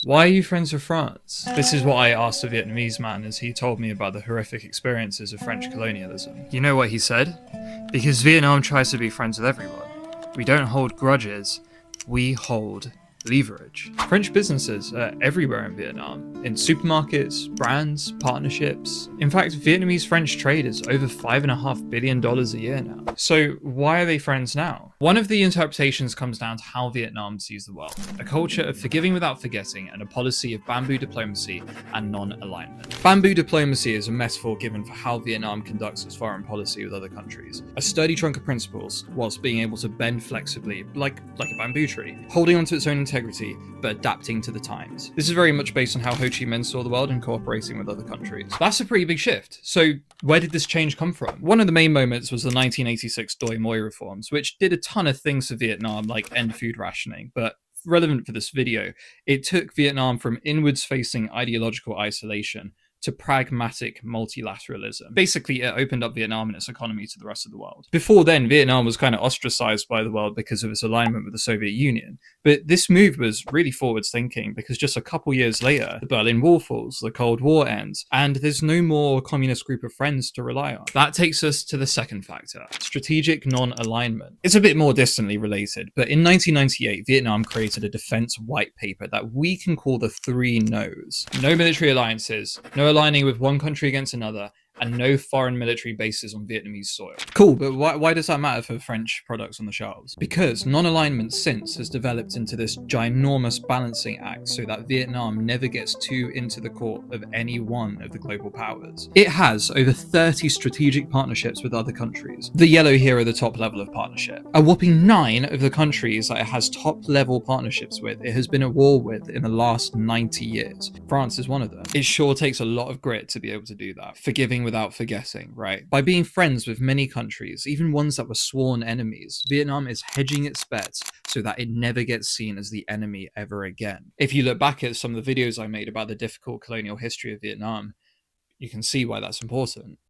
Why are you friends with France? This is what I asked a Vietnamese man as he told me about the horrific experiences of French colonialism. You know what he said? Because Vietnam tries to be friends with everyone. We don't hold grudges, we hold leverage. French businesses are everywhere in Vietnam, in supermarkets, brands, partnerships. In fact, Vietnamese French trade is over $5.5 billion a year now. So why are they friends now? One of the interpretations comes down to how Vietnam sees the world, a culture of forgiving without forgetting and a policy of bamboo diplomacy and non-alignment. Bamboo diplomacy is a metaphor given for how Vietnam conducts its foreign policy with other countries. A sturdy trunk of principles, whilst being able to bend flexibly, like a bamboo tree, holding onto its own integrity, but adapting to the times. This is very much based on how Ho Chi Minh saw the world and cooperating with other countries. That's a pretty big shift. So where did this change come from? One of the main moments was the 1986 Doi Moi reforms, which did a ton of things for Vietnam, like end food rationing, but relevant for this video, it took Vietnam from inwards-facing ideological isolation to pragmatic multilateralism. Basically, it opened up Vietnam and its economy to the rest of the world. Before then, Vietnam was kind of ostracized by the world because of its alignment with the Soviet Union. But this move was really forwards thinking because just a couple years later, the Berlin Wall falls, the Cold War ends, and there's no more communist group of friends to rely on. That takes us to the second factor, strategic non-alignment. It's a bit more distantly related, but in 1998, Vietnam created a defense white paper that we can call the three no's. No military alliances, no aligning with one country against another, and no foreign military bases on Vietnamese soil. Cool, but why does that matter for French products on the shelves? Because non-alignment since has developed into this ginormous balancing act so that Vietnam never gets too into the court of any one of the global powers. It has over 30 strategic partnerships with other countries. The yellow here are the top level of partnership. A whopping 9 of the countries that it has top level partnerships with, it has been at war with in the last 90 years. France is one of them. It sure takes a lot of grit to be able to do that. Forgiving without forgetting, right? By being friends with many countries, even ones that were sworn enemies, Vietnam is hedging its bets so that it never gets seen as the enemy ever again. If you look back at some of the videos I made about the difficult colonial history of Vietnam, you can see why that's important.